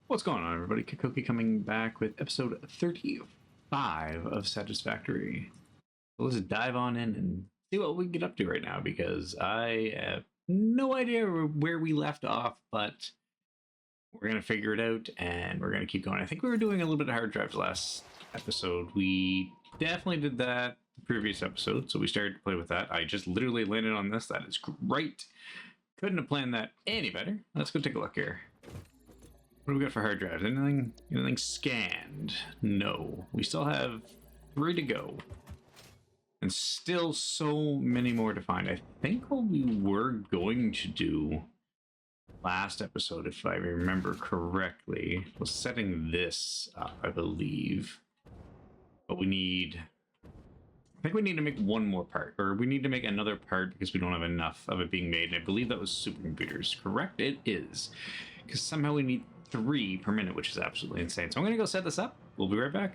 What's going on, everybody? Kikoki coming back with episode 35 of Satisfactory. So let's dive on in and see what we can get up to right now, because I have no idea where we left off, but we're going to figure it out and we're going to keep going. I think we were doing a little bit of hard drives last episode. We definitely did that the previous episode, so we started to play with that. I just literally landed on this. That is great. Couldn't have planned that any better. Let's go take a look here. What do we got for hard drives? Anything scanned? No. We still have 3 to go. And still so many more to find. I think what we were going to do last episode, if I remember correctly, was setting this up, I believe. But I think we need to make one more part, or we need to make another part because we don't have enough of it being made. And I believe that was supercomputers. Correct? It is. Because somehow we need 3 per minute, which is absolutely insane. So I'm going to go set this up. We'll be right back.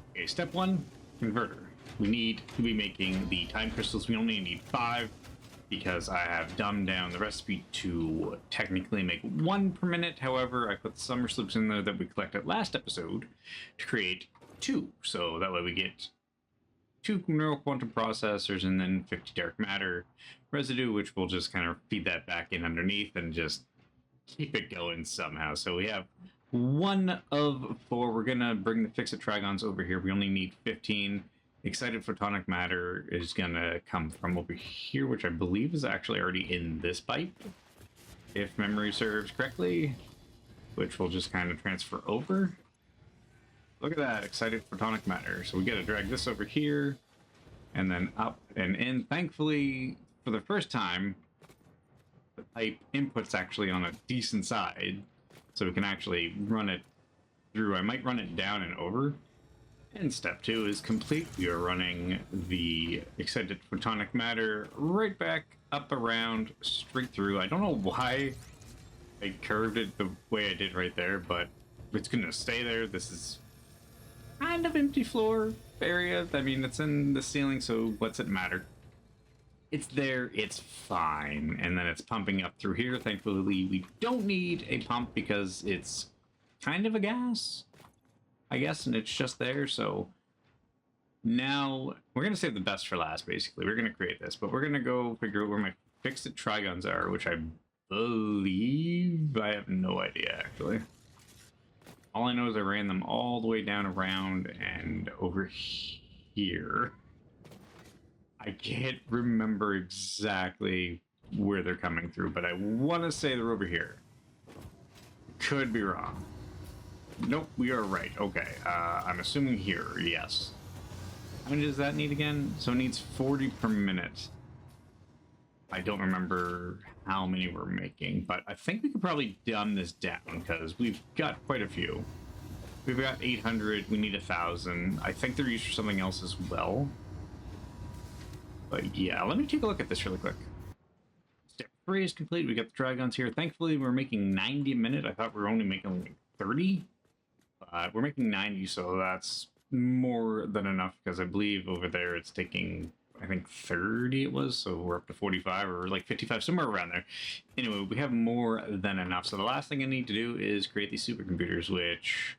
Okay, step 1, converter. We need to be making the time crystals. We only need 5 because I have dumbed down the recipe to technically make 1 per minute. However, I put the summer slips in there that we collected last episode to create 2. So that way we get 2 neural quantum processors and then 50 dark matter residue, which will just kind of feed that back in underneath and just keep it going somehow. So we have 1 of 4. We're gonna bring the fixed trigons over here. We only need 15. Excited photonic matter is gonna come from over here, which I believe is actually already in this pipe, if memory serves correctly, which will just kind of transfer over. Look at that, excited photonic matter. So we gotta drag this over here and then up and in. Thankfully, for the first time, the pipe input's actually on a decent side, so we can actually run it through. I might run it down and over. And step 2 is complete. We are running the excited photonic matter right back up around straight through. I don't know why I curved it the way I did right there, but it's gonna stay there. This is kind of empty floor area. I mean, it's in the ceiling, so what's it matter? It's there, it's fine. And then it's pumping up through here. Thankfully, we don't need a pump because it's kind of a gas, I guess, and it's just there. So now we're going to save the best for last, basically. We're going to create this, but we're going to go figure out where my fixed trigons are, which I believe, I have no idea, actually. All I know is I ran them all the way down around and over here. I can't remember exactly where they're coming through, but I want to say they're over here. Could be wrong. Nope, we are right. Okay, I'm assuming here, yes. How many does that need again? So it needs 40 per minute. I don't remember how many we're making, but I think we could probably dumb this down because we've got quite a few. We've got 800, we need 1,000. I think they're used for something else as well. But yeah, let me take a look at this really quick. Step 3 is complete. We got the dragons here. Thankfully, we're making 90 a minute. I thought we were only making like 30. We're making 90, so that's more than enough because I believe over there it's taking, I think 30 it was, so we're up to 45 or like 55, somewhere around there. Anyway, we have more than enough. So the last thing I need to do is create these supercomputers, which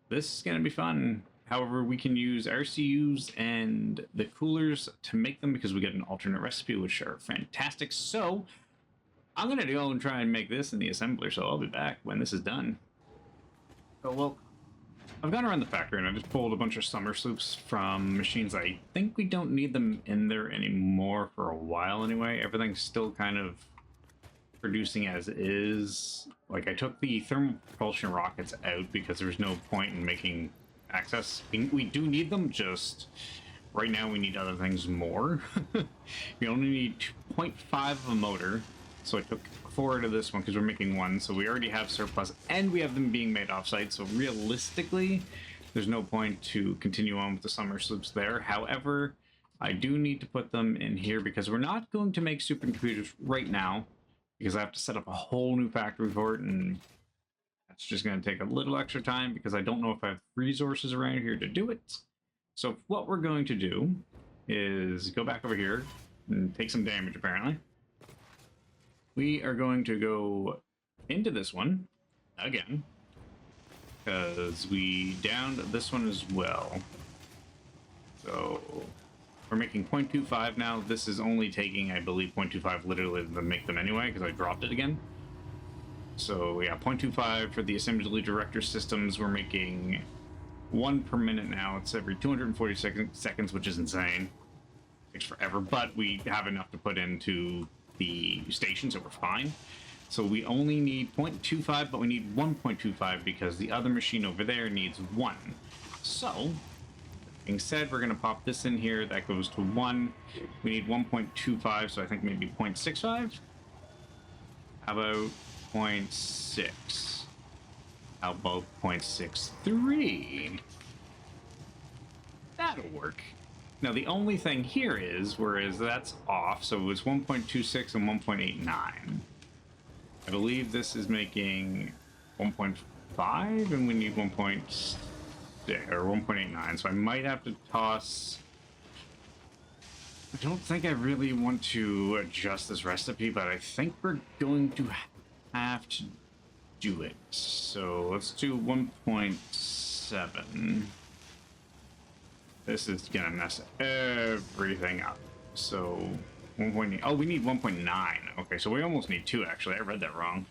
this is going to be fun. However, we can use RCUs and the coolers to make them because we get an alternate recipe, which are fantastic. So I'm going to go and try and make this in the assembler, so I'll be back when this is done. Oh, well, I've gone around the factory and I just pulled a bunch of summer sloops from machines. I think we don't need them in there anymore for a while anyway. Everything's still kind of producing as is. Like, I took the thermal propulsion rockets out because there's no point in making access. We do need them, just right now we need other things more. We only need 0.5 of a motor, so I took 4 out of this one because we're making 1, so we already have surplus and we have them being made offsite, so realistically there's no point to continue on with the summer sloops there. However, I do need to put them in here because we're not going to make supercomputers right now because I have to set up a whole new factory for it, and it's just going to take a little extra time because I don't know if I have resources around here to do it. So what we're going to do is go back over here and take some damage, apparently. We are going to go into this one again, because we downed this one as well. So we're making 0.25 now. This is only taking, I believe, 0.25 literally to make them anyway, because I dropped it again. So yeah, 0.25 for the assembly director systems. We're making 1 per minute now. It's every 240 seconds, which is insane. Takes forever, but we have enough to put into the station, so we're fine. So we only need 0.25, but we need 1.25 because the other machine over there needs 1. So, being said, we're going to pop this in here. That goes to 1. We need 1.25, so I think maybe 0.65? How about 0.6? How about 0.63? That'll work. Now, the only thing here is, whereas that's off, so it was 1.26 and 1.89. I believe this is making 1.5, and we need 1.6 or 1.89. So I might have to toss. I don't think I really want to adjust this recipe, but I think we're going to have to do it. So let's do 1.7. This is gonna mess everything up. So 1.8. Oh, we need 1.9. Okay, so we almost need 2 actually. I read that wrong.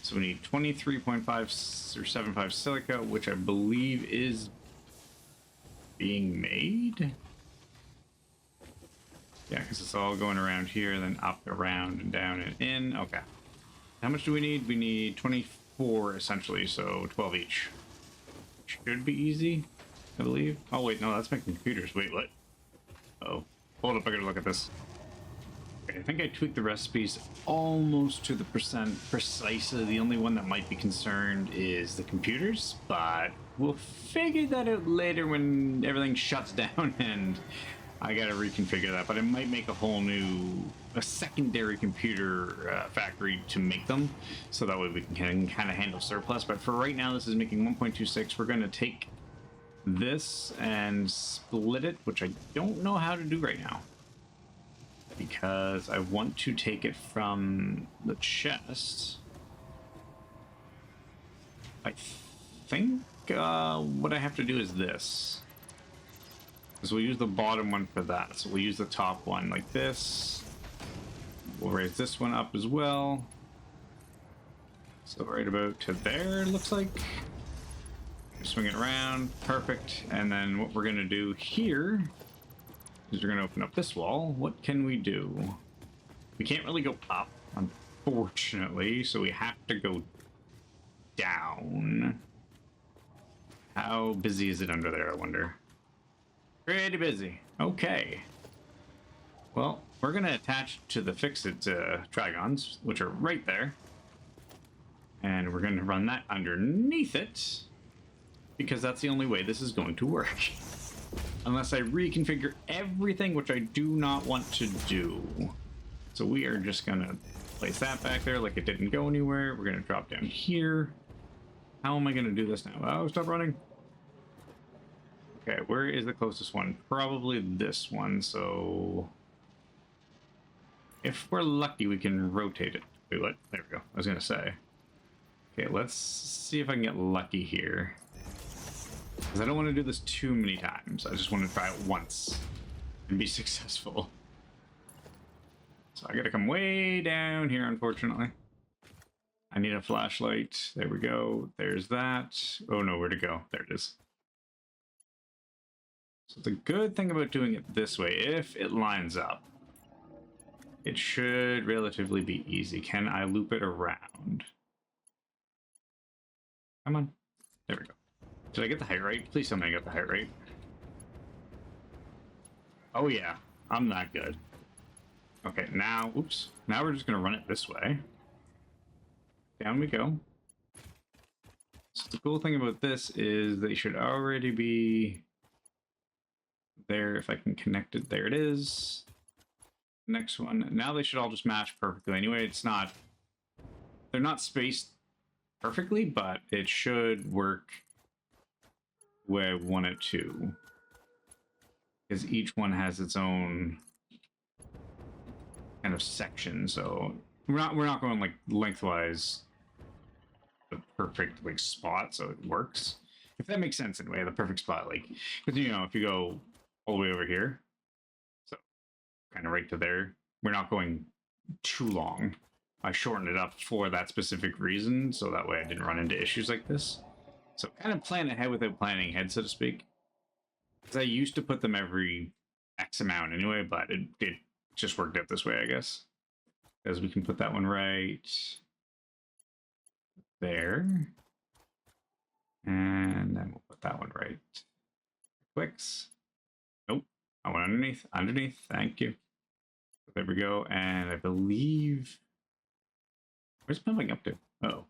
So we need 23.5 or 75 silica, which I believe is being made. Yeah, because it's all going around here, then up, around, and down, and in. Okay. How much do we need? We need 24 essentially, so 12 each. Should be easy, I believe. Oh wait, no, that's making computers. Wait, what? Oh, hold up, I gotta look at this. Okay, I think I tweaked the recipes almost to the percent precisely. The only one that might be concerned is the computers, but we'll figure that out later when everything shuts down and I gotta reconfigure that. But it might make a whole new, a secondary computer factory to make them, so that way we can kind of handle surplus. But for right now, this is making 1.26. We're gonna take this and split it, which I don't know how to do right now, because I want to take it from the chest. I think what I have to do is this. So we'll use the bottom one for that. So we'll use the top one like this. We'll raise this one up as well. So right about to there, it looks like. Swing it around, perfect. And then what we're gonna do here is we're gonna open up this wall. What can we do? We can't really go up, unfortunately, so we have to go down. How busy is it under there, I wonder? Pretty busy. Okay. Well, we're gonna attach to the fix-it trigons, which are right there. And we're gonna run that underneath it, because that's the only way this is going to work. Unless I reconfigure everything, which I do not want to do. So we are just gonna place that back there like it didn't go anywhere. We're gonna drop down here. How am I gonna do this now? Oh, stop running. Okay, where is the closest one? Probably this one, so if we're lucky, we can rotate it. Wait, what? There we go. I was gonna say. Okay, let's see if I can get lucky here. Because I don't want to do this too many times. I just want to try it once and be successful. So I gotta come way down here, unfortunately. I need a flashlight. There we go. There's that. Oh no, where to go? There it is. So the good thing about doing it this way, if it lines up, it should relatively be easy. Can I loop it around? Come on. There we go. Did I get the height right? Please tell me I got the height right. Oh yeah, I'm that good. Okay, now, oops. Now we're just gonna run it this way. Down we go. So the cool thing about this is they should already be there. If I can connect it, there it is. Next one. Now they should all just match perfectly. Anyway, it's not, they're not spaced perfectly, but it should work the way I want it to. Because each one has its own kind of section, so we're not going like lengthwise the perfect like spot so it works. If that makes sense anyway, the perfect spot. Like, because you know, if you go all the way over here, so kind of right to there, we're not going too long. I shortened it up for that specific reason, so that way I didn't run into issues like this. So kind of plan ahead without planning ahead, so to speak. Because I used to put them every X amount anyway, but it just worked out this way, I guess. Because we can put that one right there. And then we'll put that one right. Clicks. Nope. I went underneath. Underneath. Thank you. There we go. And I believe... Where's it moving up to? Oh.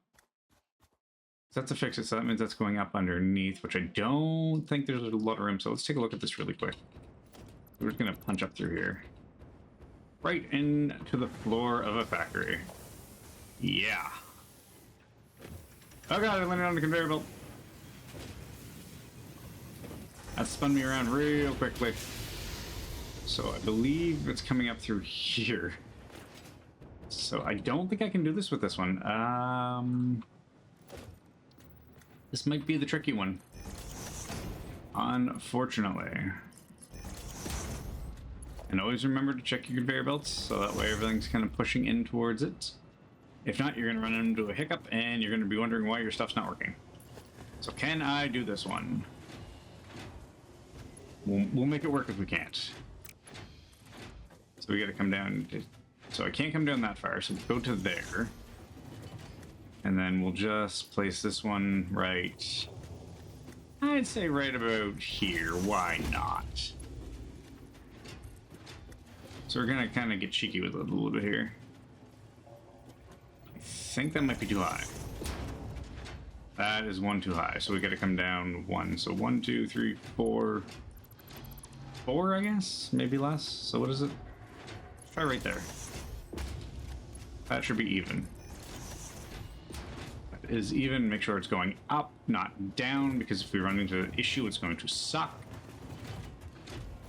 So that's a fix it. So that means that's going up underneath, which I don't think there's a lot of room. So let's take a look at this really quick. We're just going to punch up through here. Right into the floor of a factory. Yeah. Oh god, I landed on the conveyor belt. That spun me around real quickly. So I believe it's coming up through here. So I don't think I can do this with this one. This might be the tricky one. Unfortunately. And always remember to check your conveyor belts, so that way everything's kind of pushing in towards it. If not, you're going to run into a hiccup, and you're going to be wondering why your stuff's not working. So can I do this one? We'll make it work if we can't. So we got to come down. So I can't come down that far, so we'll go to there. And then we'll just place this one right... I'd say right about here. Why not? So we're gonna kind of get cheeky with it a little bit here. I think that might be too high. That is one too high, so we gotta come down one. So 1, 2, 3, 4. 4, I guess? Maybe less. So what is it? Try right there. That should be even. That is even. Make sure it's going up, not down, because if we run into an issue, it's going to suck.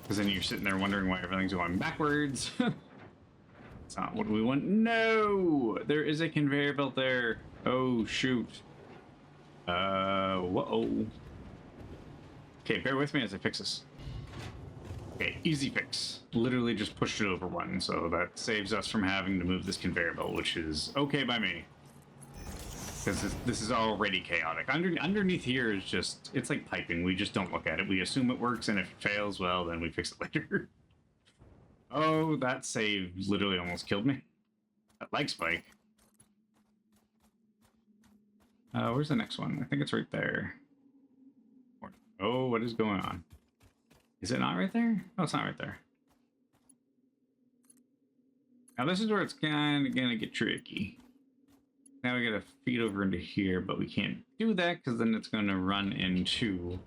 Because then you're sitting there wondering why everything's going backwards. That's not what we want. No! There is a conveyor belt there. Oh, shoot. Whoa. Okay, bear with me as I fix this. Okay, easy fix. Literally just pushed it over one, so that saves us from having to move this conveyor belt, which is okay by me. Because this is already chaotic. Underneath here is just, it's like piping. We just don't look at it. We assume it works, and if it fails, well, then we fix it later. Oh, that save literally almost killed me. That leg spike. Where's the next one? I think it's right there. Oh, what is going on? Is it not right there? Oh, it's not right there. Now this is where it's kind of gonna get tricky. Now we gotta feed over into here, but we can't do that because then it's gonna run into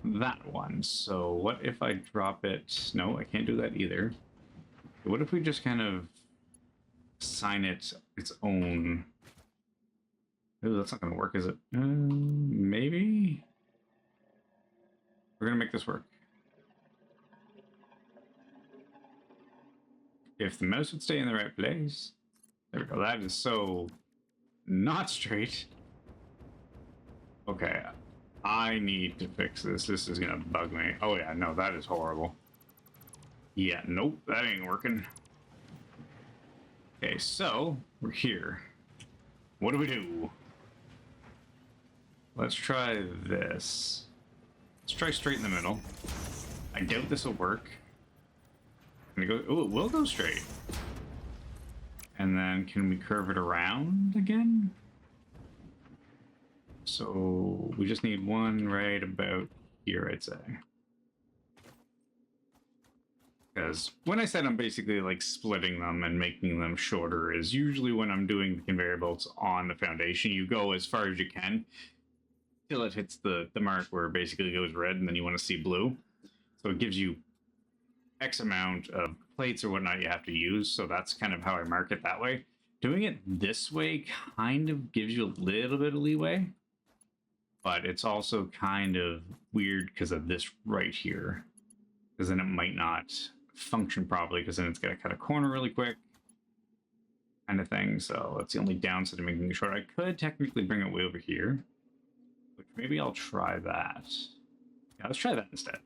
that one. So what if I drop it? No, I can't do that either. What if we just kind of assign it its own? Oh, that's not gonna work, is it? Maybe? We're gonna make this work. If the mouse would stay in the right place. There we go. That is so not straight. Okay. I need to fix this. This is gonna bug me. Oh yeah, no, that is horrible. Yeah, nope, that ain't working. Okay, so we're here. What do we do? Let's try this. Let's try straight in the middle. I doubt this will work. I'm gonna go. Oh, it will go straight. And then can we curve it around again? So we just need one right about here, I'd say. Because when I said I'm basically like splitting them and making them shorter is usually when I'm doing the conveyor belts on the foundation. You go as far as you can till it hits the mark where it basically goes red and then you want to see blue. So it gives you X amount of plates or whatnot you have to use. So that's kind of how I mark it that way. Doing it this way kind of gives you a little bit of leeway. But it's also kind of weird because of this right here. Because then it might not function properly because then it's got to cut a corner really quick. kind of thing. So that's the only downside to making it short. I could technically bring it way over here, which maybe I'll try that. Yeah, let's try that instead.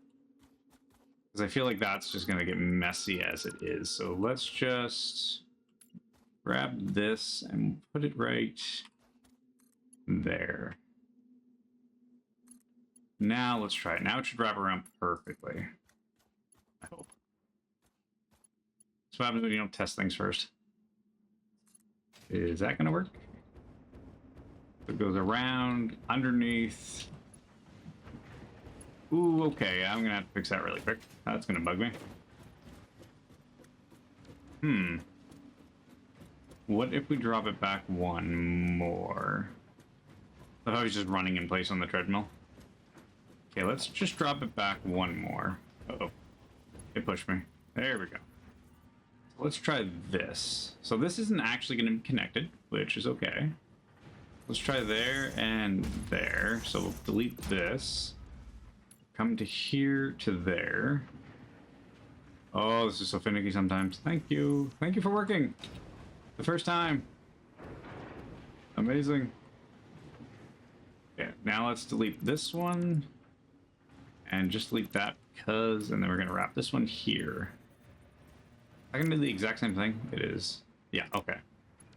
Because I feel like that's just going to get messy as it is. So let's just grab this and put it right there. Now let's try it. Now it should wrap around perfectly. I hope. That's what happens when you don't test things first. Is that going to work? It goes around, underneath. Ooh, okay. I'm going to have to fix that really quick. That's going to bug me. What if we drop it back one more? I thought I was just running in place on the treadmill. Okay, let's just drop it back one more. Uh-oh. It pushed me. There we go. So let's try this. So this isn't actually going to be connected, which is okay. Let's try there and there. So we'll delete this. Come to here to there. Oh, this is so finicky sometimes. Thank you. Thank you for working. The first time. Amazing. Yeah, now let's delete this one. And just delete that because, and then we're going to wrap this one here. I can do the exact same thing. It is. Yeah, okay.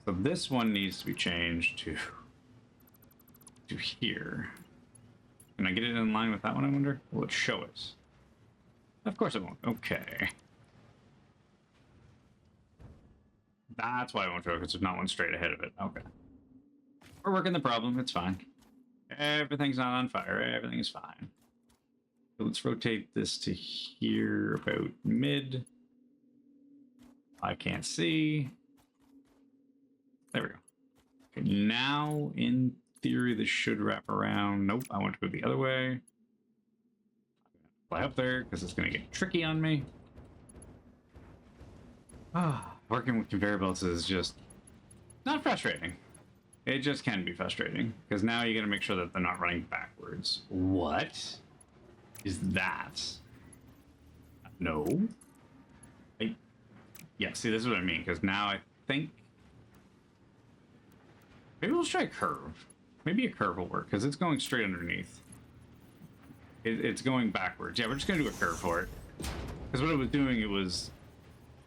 So this one needs to be changed to here. Can I get it in line with that one, I wonder? Will it show it? Of course it won't. Okay. That's why I won't show it, because there's not one straight ahead of it. Okay. We're working the problem. It's fine. Everything's not on fire. Everything is fine. So let's rotate this to here about mid. I can't see. There we go. Okay, now, in theory, this should wrap around. Nope, I want to go the other way. Fly up there, because it's going to get tricky on me. Working with conveyor belts is just not frustrating. It just can be frustrating, because now you got to make sure that they're not running backwards. What is that? No. Yeah, see, this is what I mean, because now I think... Maybe we'll try a curve. Maybe a curve will work, because it's going straight underneath. It's going backwards. Yeah, we're just going to do a curve for it. Because what it was doing, it was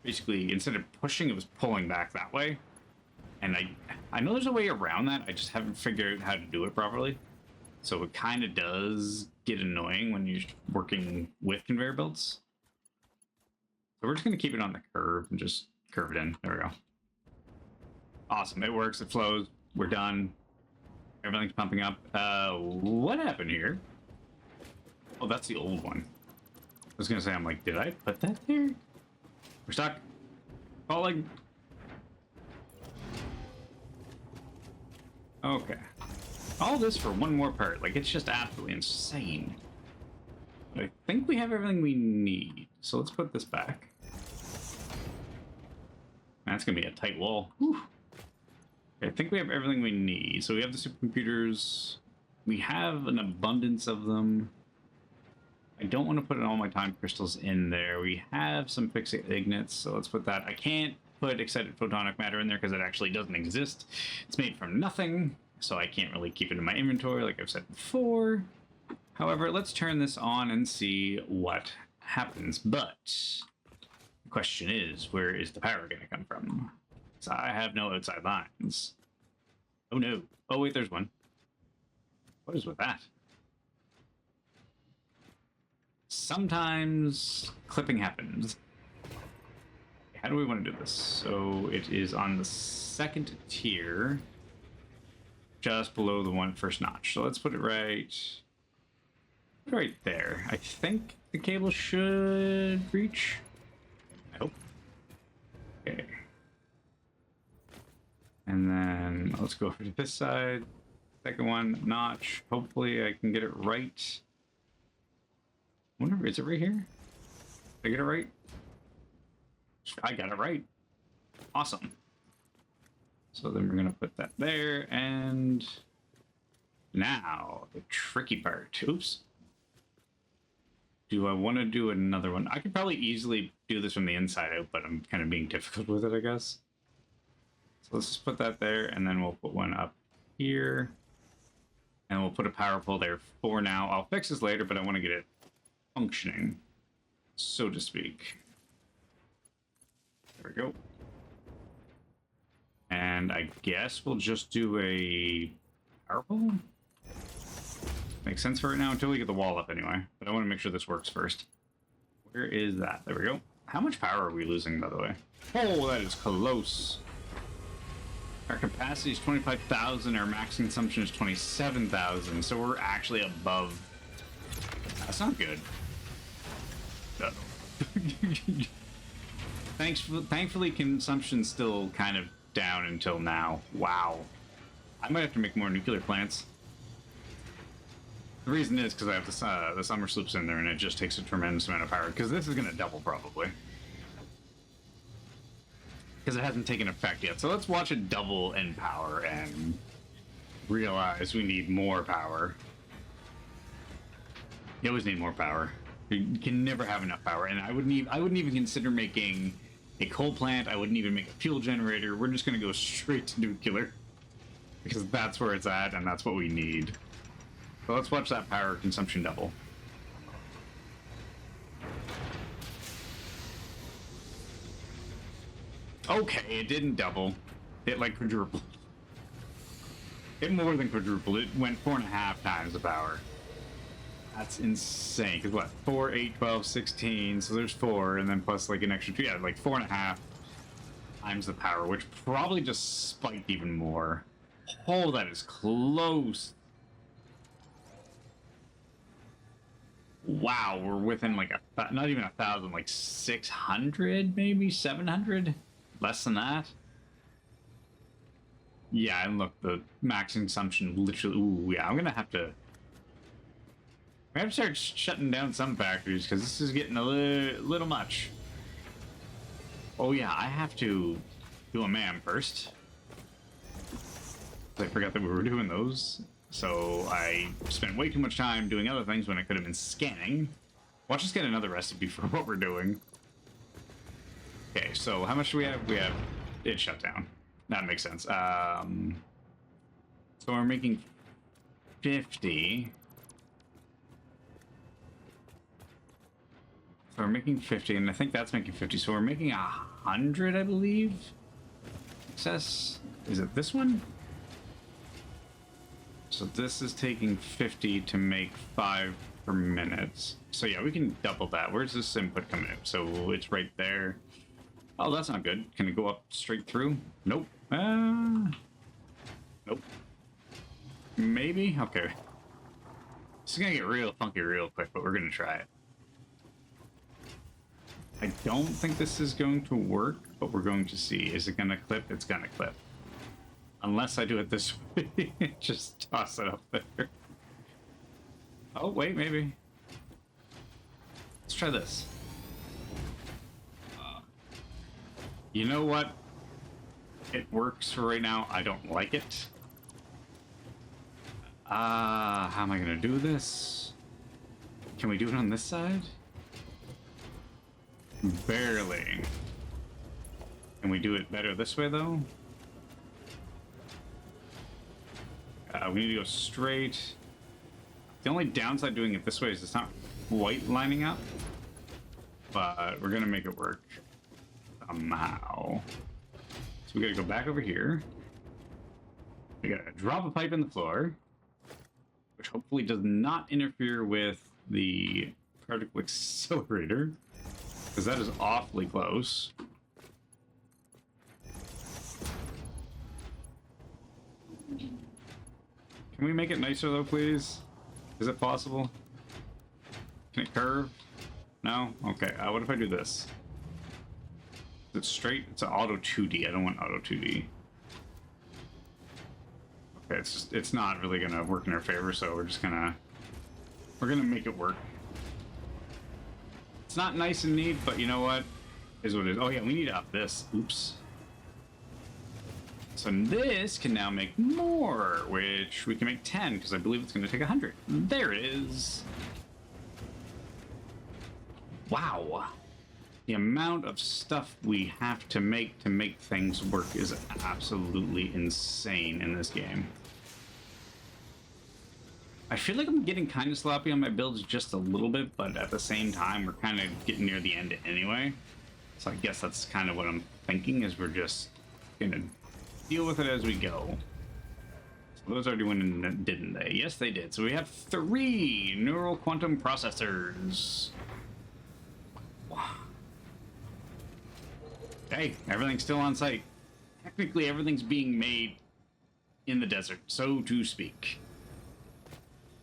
basically, instead of pushing, it was pulling back that way. And I know there's a way around that, I just haven't figured out how to do it properly. So it kind of does get annoying when you're working with conveyor belts. So we're just going to keep it on the curve and just curve it in. There we go. Awesome. It works. It flows. We're done. Everything's pumping up. What happened here? Oh, that's the old one. I was going to say, I'm like, did I put that there? We're stuck. Falling. Okay. All this for one more part. Like, it's just absolutely insane. But I think we have everything we need. So let's put this back. That's going to be a tight wall. Whew. Okay, I think we have everything we need. So we have the supercomputers. We have an abundance of them. I don't want to put all my time crystals in there. We have some fixed ignits, so let's put that. I can't put excited photonic matter in there because it actually doesn't exist. It's made from nothing, so I can't really keep it in my inventory like I've said before. However, let's turn this on and see what happens. But the question is, where is the power going to come from? So I have no outside lines. Oh no. Oh wait, there's one. What is with that? Sometimes clipping happens. How do we want to do this? So it is on the second tier, just below the first notch. So let's put it right there. I think the cable should reach. I hope. Okay. And then let's go over to this side. Second one, notch. Hopefully I can get it right. I wonder, is it right here? Did I get it right? I got it right. Awesome. So then we're going to put that there, and now the tricky part. Oops. Do I want to do another one? I could probably easily do this from the inside out, but I'm kind of being difficult with it, I guess. So let's just put that there, and then we'll put one up here. And we'll put a power pole there for now. I'll fix this later, but I want to get it functioning, so to speak. There we go. And I guess we'll just do a power pole. Makes sense for right now until we get the wall up anyway. But I want to make sure this works first. Where is that? There we go. How much power are we losing, by the way? Oh, that is close. Our capacity is 25,000. Our max consumption is 27,000. So we're actually above. That's not good. Thankfully, consumption's still kind of down until now. Wow. I might have to make more nuclear plants. The reason is because I have the summer sloops in there, and it just takes a tremendous amount of power. Because this is going to double, probably. Because it hasn't taken effect yet. So let's watch it double in power and realize we need more power. You always need more power. You can never have enough power. And I wouldn't even consider making a coal plant. I wouldn't even make a fuel generator. We're just going to go straight to nuclear. Because that's where it's at, and that's what we need. So let's watch that power consumption double. Okay, it didn't double. It like quadrupled. It more than quadrupled. It went 4.5 times the power. That's insane. Because what? 4, 8, 12, 16. So there's 4, and then plus like an extra 2. Yeah, like 4.5 times the power, which probably just spiked even more. Oh, that is close. Wow, we're within like not even 1,000, like 600, maybe 700, less than that. Yeah, and look, the max consumption literally. Ooh, yeah, I'm gonna have to. I have to start shutting down some factories because this is getting a little much. Oh yeah, I have to do a MAM first. I forgot that we were doing those. So I spent way too much time doing other things when I could have been scanning. Watch us get another recipe for what we're doing. Okay, so how much do we have? We have it shut down. That makes sense. So we're making 50. So we're making 50, and I think that's making 50. So we're making 100, I believe. Excess. Is it this one? So this is taking 50 to make 5 per minute. So yeah, we can double that. Where's this input coming in? So it's right there. Oh, that's not good. Can it go up straight through? Nope. Nope. Maybe? Okay. This is gonna get real funky real quick, but we're gonna try it. I don't think this is going to work, but we're going to see. Is it gonna clip? It's gonna clip. Unless I do it this way. Just toss it up there. Oh, wait, maybe. Let's try this. You know what? It works for right now. I don't like it. How am I gonna do this? Can we do it on this side? Barely. Can we do it better this way, though? We need to go straight. The only downside doing it this way is it's not quite lining up. But we're gonna make it work somehow. So we gotta go back over here. We gotta drop a pipe in the floor, which hopefully does not interfere with the particle accelerator, because that is awfully close. Can we make it nicer though, please? Is it possible? Can it curve? No? Okay, what if I do this? Is it straight? It's an auto 2D. I don't want auto 2D. Okay, it's not really gonna work in our favor, so we're gonna make it work. It's not nice and neat, but you know what? Is what it is. Oh yeah, we need to up this. Oops. So this can now make more, which we can make 10, because I believe it's going to take 100. There it is. Wow. The amount of stuff we have to make things work is absolutely insane in this game. I feel like I'm getting kind of sloppy on my builds just a little bit, but at the same time, we're kind of getting near the end anyway. So I guess that's kind of what I'm thinking, is we're just gonna deal with it as we go. So those already went in, didn't they? Yes, they did. So we have 3 neural quantum processors. Hey, everything's still on site. Technically, everything's being made in the desert, so to speak.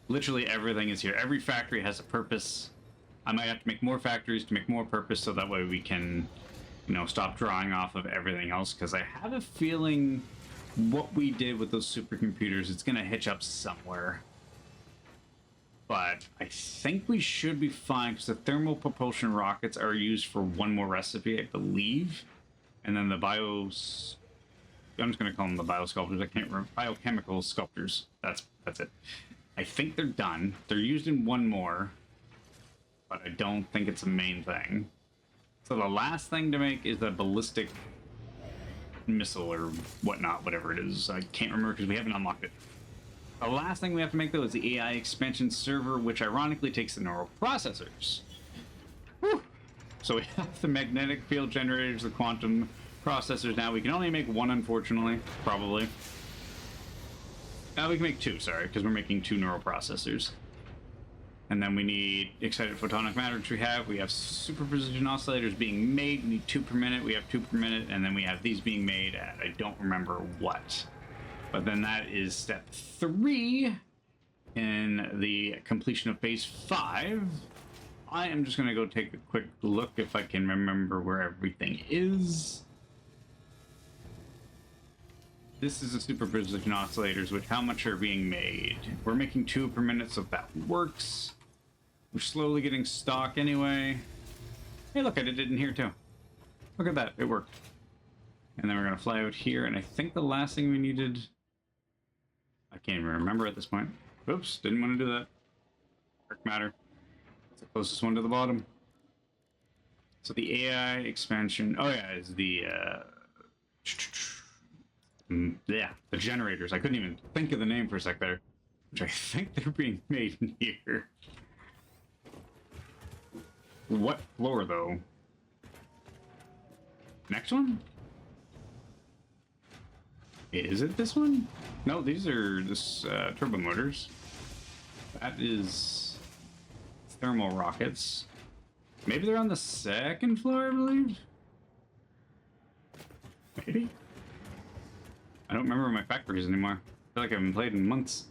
Literally everything is here. Every factory has a purpose. I might have to make more factories to make more purpose, so that way we can, you know, stop drawing off of everything else, because I have a feeling what we did with those supercomputers, it's going to hitch up somewhere. But I think we should be fine, because the thermal propulsion rockets are used for one more recipe, I believe. And then the I'm just going to call them the biosculptors. I can't remember. Biochemical sculptors. That's it. I think they're done. They're used in one more, but I don't think it's a main thing. So the last thing to make is the ballistic missile or whatnot, whatever it is. I can't remember because we haven't unlocked it. The last thing we have to make, though, is the AI expansion server, which ironically takes the neural processors. Whew. So we have the magnetic field generators, the quantum processors now. We can only make one, unfortunately, probably. We can make 2, sorry, because we're making 2 neural processors. And then we need excited photonic matter, which we have. We have super precision oscillators being made. We need 2 per minute. We have 2 per minute. And then we have these being made at, I don't remember what. But then that is step 3 in the completion of phase 5. I am just going to go take a quick look if I can remember where everything is. This is the super precision oscillators, which how much are being made? We're making 2 per minute, so that works. We're slowly getting stock anyway. Hey, look, I did it in here too. Look at that, it worked. And then we're gonna fly out here, and I think the last thing we needed, I can't even remember at this point. Oops, didn't want to do that. Dark matter. It's the closest one to the bottom. So the AI expansion, oh yeah, is the the generators. I couldn't even think of the name for a sec there, which I think they're being made in here. What floor, though? Next one? Is it this one? No, these are this turbo motors. That is thermal rockets. Maybe they're on the 2nd floor, I believe? Maybe? I don't remember my factories anymore. I feel like I haven't played in months.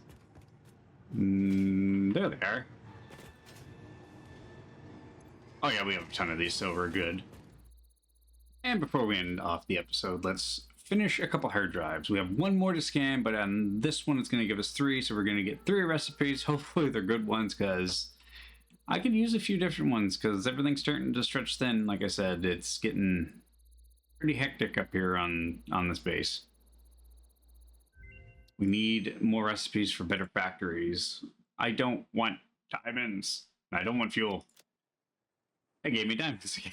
There they are. Oh yeah, we have a ton of these, so we're good. And before we end off the episode, let's finish a couple hard drives. We have 1 more to scan, but on this one it's going to give us 3, so we're going to get 3 recipes. Hopefully they're good ones, because I could use a few different ones, because everything's starting to stretch thin. Like I said, it's getting pretty hectic up here on this base. We need more recipes for better factories. I don't want diamonds. I don't want fuel. They gave me diamonds again.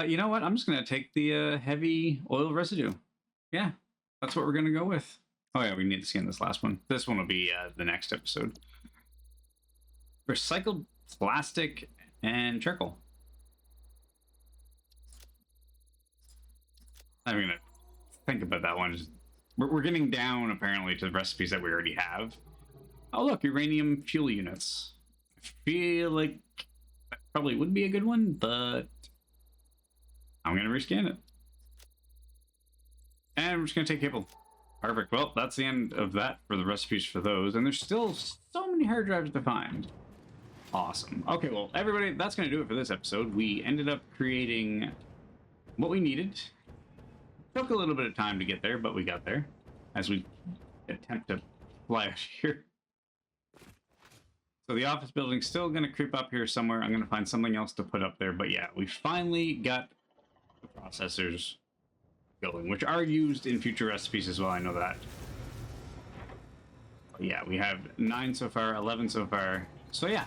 You know what? I'm just going to take the heavy oil residue. Yeah, that's what we're going to go with. Oh yeah, we need to scan this last one. This one will be the next episode. Recycled plastic and charcoal. I'm going to think about that one. We're getting down, apparently, to the recipes that we already have. Oh, look, uranium fuel units. I feel like that probably would be a good one, but I'm going to rescan it. And we're just going to take cable. Perfect. Well, that's the end of that for the recipes for those. And there's still so many hard drives to find. Awesome. Okay, well, everybody, that's going to do it for this episode. We ended up creating what we needed. Took a little bit of time to get there, but we got there as we attempt to fly out here. So the office building's still going to creep up here somewhere. I'm going to find something else to put up there. But yeah, we finally got the processors going, which are used in future recipes as well. I know that. But yeah, we have 9 so far, 11 so far. So yeah,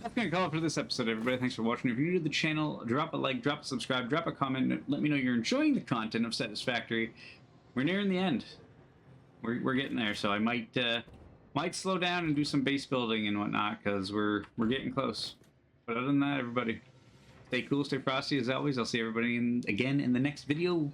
That's gonna call it for this episode, everybody. Thanks for watching. If you're new to the channel, drop a like, drop a subscribe, drop a comment. Let me know you're enjoying the content of Satisfactory. We're nearing the end. We're getting there, so I might slow down and do some base building and whatnot because we're getting close. But other than that, everybody, stay cool, stay frosty as always. I'll see everybody again in the next video.